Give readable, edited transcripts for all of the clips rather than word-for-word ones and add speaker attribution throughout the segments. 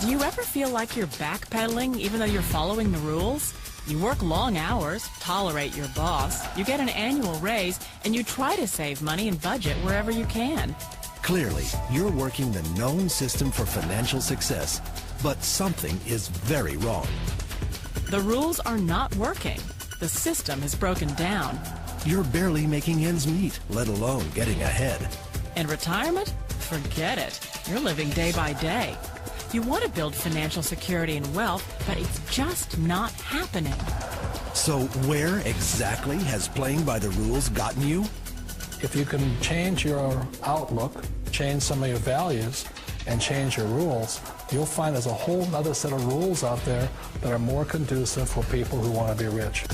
Speaker 1: Do you ever feel like you're backpedaling even though you're following the rules? You work long hours, tolerate your boss, you get an annual raise, and you try to save money and budget wherever you can.
Speaker 2: Clearly, you're working the known system for financial success, but something is very wrong.
Speaker 1: The rules are not working. The system is broken down.
Speaker 2: You're barely making ends meet, let alone getting ahead.
Speaker 1: And retirement? Forget it. You're living day by day. You want to build financial security and wealth, but it's just not happening.
Speaker 2: So where exactly has playing by the rules gotten you?
Speaker 3: If you can change your outlook, change some of your values, and change your rules, you'll find there's a whole other set of rules out there that are more conducive for people who want to be rich.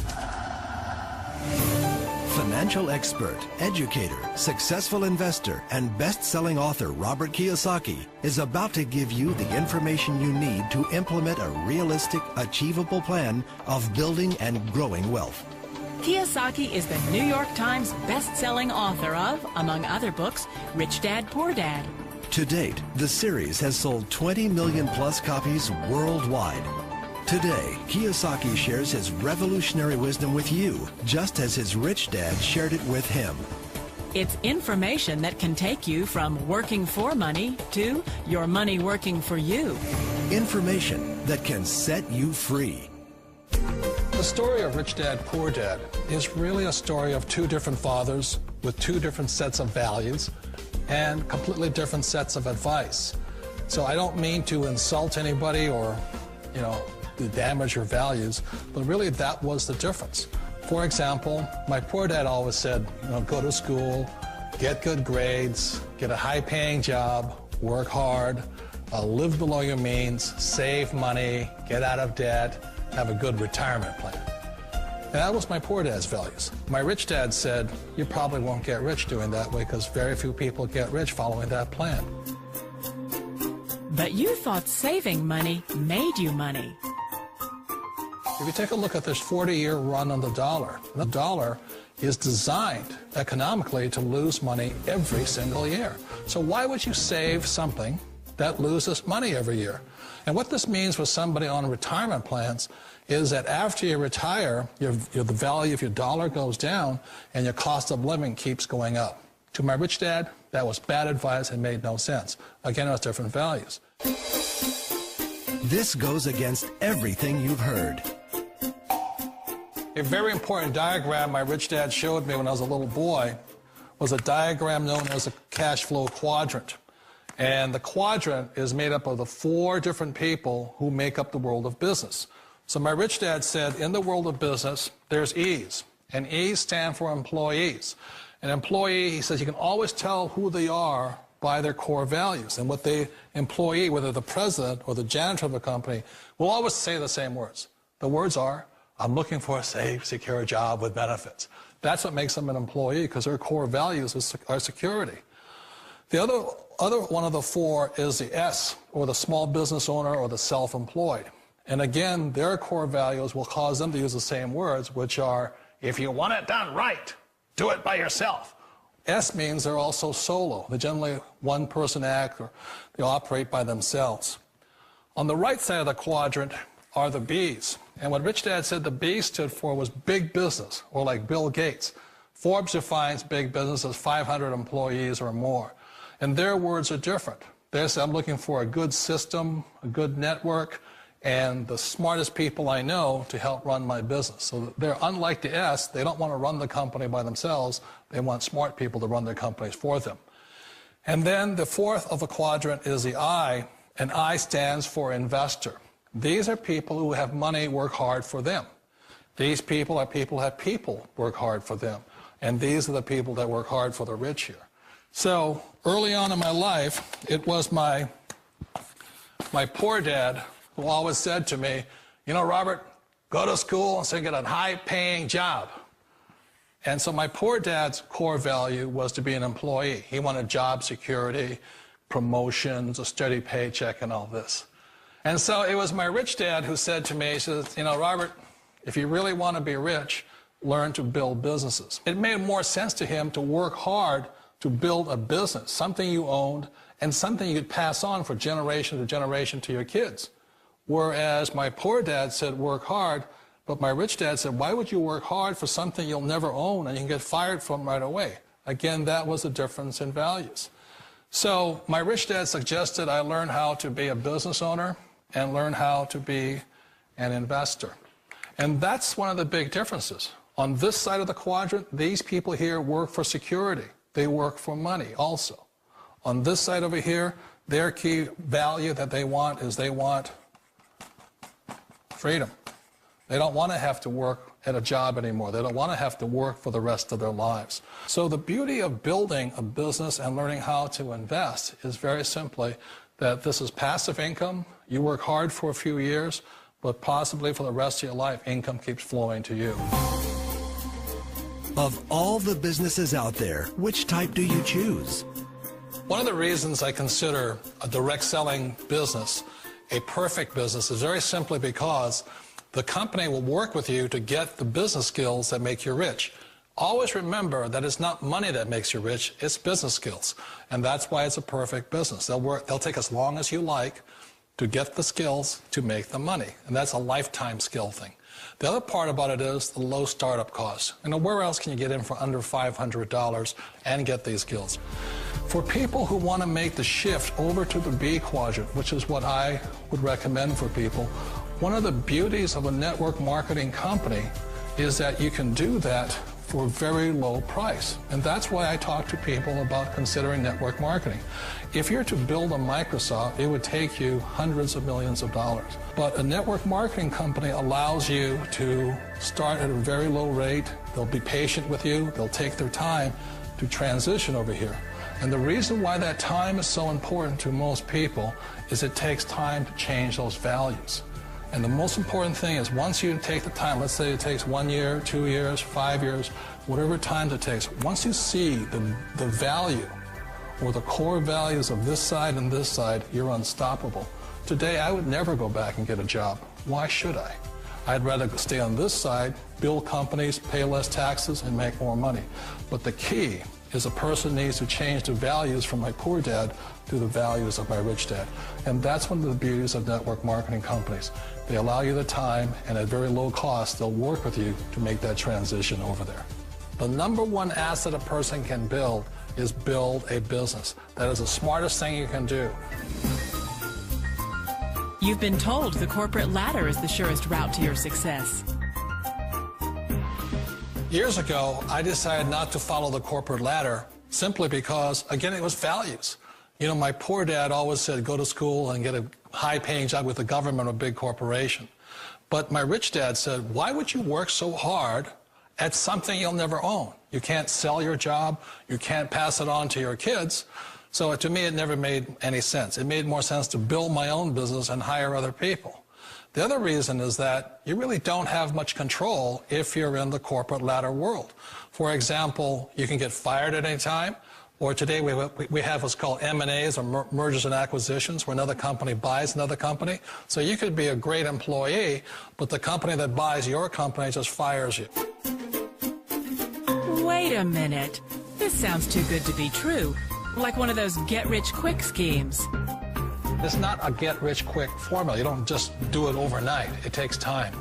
Speaker 2: Financial expert, educator, successful investor, and best-selling author Robert Kiyosaki is about to give you the information you need to implement a realistic, achievable plan of building and growing wealth.
Speaker 1: Kiyosaki is the New York Times best-selling author of, among other books, Rich Dad, Poor Dad.
Speaker 2: To date, the series has sold 20 million plus copies worldwide. Today, Kiyosaki shares his revolutionary wisdom with you, just as his rich dad shared it with him.
Speaker 1: It's information that can take you from working for money to your money working for you.
Speaker 2: Information that can set you free.
Speaker 3: The story of Rich Dad, Poor Dad is really a story of two different fathers with two different sets of values and completely different sets of advice. So I don't mean to insult anybody or, to damage your values, but really that was the difference. For example, my poor dad always said, go to school, get good grades, get a high-paying job, work hard, live below your means, save money, get out of debt, have a good retirement plan. And that was my poor dad's values. My rich dad said, you probably won't get rich doing that way because very few people get rich following that plan.
Speaker 1: But you thought saving money made you money.
Speaker 3: If you take a look at this 40-year run on the dollar is designed economically to lose money every single year. So why would you save something that loses money every year? And what this means for somebody on retirement plans is that after you retire, the value of your dollar goes down and your cost of living keeps going up. To my rich dad, that was bad advice and made no sense. Again, it was different values.
Speaker 2: This goes against everything you've heard.
Speaker 3: A very important diagram my rich dad showed me when I was a little boy was a diagram known as a cash flow quadrant. And the quadrant is made up of the 4 different people who make up the world of business. So my rich dad said, in the world of business, there's E's, and E's stand for employees. An employee, he says, you can always tell who they are by their core values. And what the employee, whether the president or the janitor of a company, will always say the same words. The words are, I'm looking for a safe, secure job with benefits. That's what makes them an employee, because their core values are security. The other one of the 4 is the S, or the small business owner or the self-employed. And again, their core values will cause them to use the same words, which are, if you want it done right, do it by yourself. S means they're also solo. They're generally one-person act, or they operate by themselves. On the right side of the quadrant are the B's. And what Rich Dad said the B stood for was big business, or like Bill Gates. Forbes defines big business as 500 employees or more. And their words are different. They say, I'm looking for a good system, a good network, and the smartest people I know to help run my business. So they're unlike the S. They don't want to run the company by themselves. They want smart people to run their companies for them. And then the 4th of the quadrant is the I, and I stands for investor. These are people who have money work hard for them. These people are people who have people work hard for them. And these are the people that work hard for the rich here. So early on in my life, it was my poor dad who always said to me, Robert, go to school and so get a high-paying job. And so my poor dad's core value was to be an employee. He wanted job security, promotions, a steady paycheck, and all this. And so it was my rich dad who said to me, he says, Robert, if you really want to be rich, learn to build businesses. It made more sense to him to work hard to build a business, something you owned and something you could pass on for generation to generation to your kids. Whereas my poor dad said work hard, but my rich dad said, why would you work hard for something you'll never own and you can get fired from right away? Again, that was a difference in values. So my rich dad suggested I learn how to be a business owner and learn how to be an investor. And that's one of the big differences. On this side of the quadrant, these people here work for security. They work for money also. On this side over here, their key value that they want is they want freedom. They don't want to have to work at a job anymore. They don't want to have to work for the rest of their lives. So the beauty of building a business and learning how to invest is very simply that this is passive income. You work hard for a few years, but possibly for the rest of your life, income keeps flowing to you.
Speaker 2: Of all the businesses out there, which type do you choose?
Speaker 3: One of the reasons I consider a direct selling business a perfect business is very simply because the company will work with you to get the business skills that make you rich. Always remember that it's not money that makes you rich, it's business skills. And that's why it's a perfect business. They'll take as long as you like to get the skills to make the money. And that's a lifetime skill thing. The other part about it is the low startup cost. You know, where else can you get in for under $500 and get these skills? For people who want to make the shift over to the B quadrant, which is what I would recommend for people, one of the beauties of a network marketing company is that you can do that for a very low price. And that's why I talk to people about considering network marketing. If you're to build a Microsoft, it would take you hundreds of millions of dollars. But a network marketing company allows you to start at a very low rate. They'll be patient with you. They'll take their time to transition over here. And the reason why that time is so important to most people is it takes time to change those values. And the most important thing is once you take the time, let's say it takes 1 year, 2 years, 5 years, whatever time it takes, once you see the value or the core values of this side and this side, you're unstoppable. Today, I would never go back and get a job. Why should I? I'd rather stay on this side, build companies, pay less taxes, and make more money. But the key is a person needs to change the values from my poor dad to the values of my rich dad. And that's one of the beauties of network marketing companies. They allow you the time, and at very low cost, they'll work with you to make that transition over there. The number one asset a person can build is build a business. That is the smartest thing you can do.
Speaker 1: You've been told the corporate ladder is the surest route to your success.
Speaker 3: Years ago, I decided not to follow the corporate ladder simply because, again, it was values. You know, my poor dad always said, go to school and get a high-paying job with the government or a big corporation. But my rich dad said, why would you work so hard at something you'll never own? You can't sell your job. You can't pass it on to your kids. So to me, it never made any sense. It made more sense to build my own business and hire other people. The other reason is that you really don't have much control if you're in the corporate ladder world. For example, you can get fired at any time, or today we have what's called M&As, or mergers and acquisitions, where another company buys another company. So you could be a great employee, but the company that buys your company just fires you.
Speaker 1: Wait a minute. This sounds too good to be true. Like one of those get-rich-quick schemes.
Speaker 3: It's not a get-rich-quick formula. You don't just do it overnight. It takes time.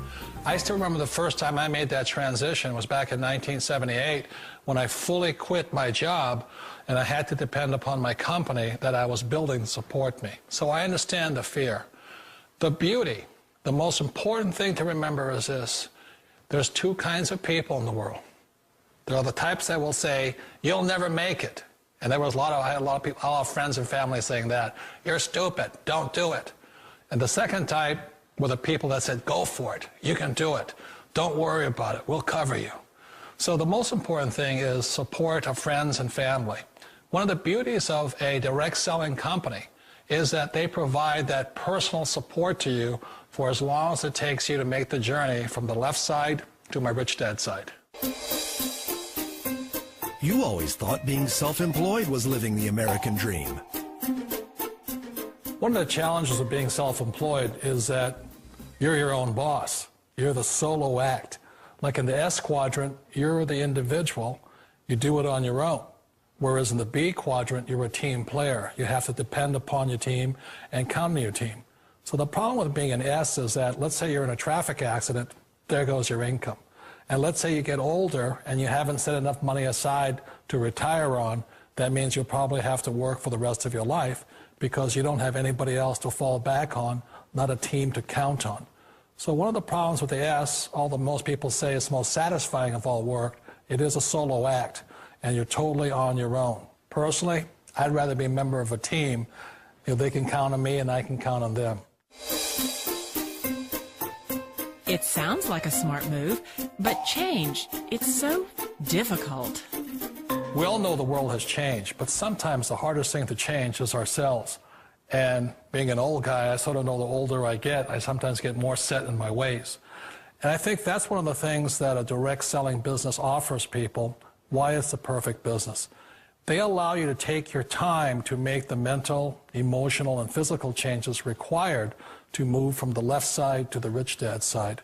Speaker 3: I still remember the first time I made that transition was back in 1978 when I fully quit my job and I had to depend upon my company that I was building to support me. So I understand the fear. The beauty, the most important thing to remember is this. There's two kinds of people in the world. There are the types that will say, you'll never make it. And there was I had a lot of people, a lot of friends and family saying that. You're stupid, don't do it. And the second type were the people that said, go for it, you can do it. Don't worry about it, we'll cover you. So the most important thing is support of friends and family. One of the beauties of a direct selling company is that they provide that personal support to you for as long as it takes you to make the journey from the left side to my rich dad side.
Speaker 2: You always thought being self-employed was living the American dream.
Speaker 3: One of the challenges of being self-employed is that you're your own boss. You're the solo act. Like in the S quadrant, you're the individual. You do it on your own. Whereas in the B quadrant, you're a team player. You have to depend upon your team and count on your team. So the problem with being an S is that, let's say you're in a traffic accident, there goes your income. And let's say you get older and you haven't set enough money aside to retire on, that means you'll probably have to work for the rest of your life because you don't have anybody else to fall back on, not a team to count on. So one of the problems with the S, although most people say it's the most satisfying of all work, it is a solo act, and you're totally on your own. Personally, I'd rather be a member of a team. They can count on me and I can count on them.
Speaker 1: It sounds like a smart move, but change, it's so difficult.
Speaker 3: We all know the world has changed, but sometimes the hardest thing to change is ourselves. And being an old guy, I sort of know the older I get, I sometimes get more set in my ways. And I think that's one of the things that a direct selling business offers people, why it's the perfect business. They allow you to take your time to make the mental, emotional, and physical changes required to move from the left side to the rich dad side.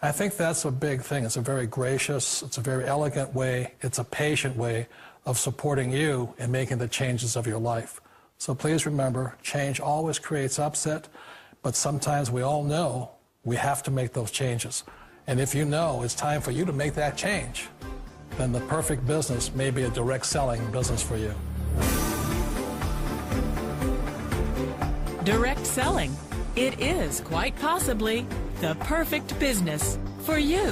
Speaker 3: I think that's a big thing. It's a very gracious, it's a very elegant way, it's a patient way of supporting you in making the changes of your life. So please remember, change always creates upset, but sometimes we all know we have to make those changes. And if you know it's time for you to make that change, then the perfect business may be a direct selling business for you.
Speaker 1: Direct selling. It is quite possibly the perfect business for you.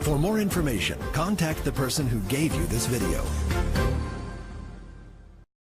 Speaker 2: For more information, contact the person who gave you this video.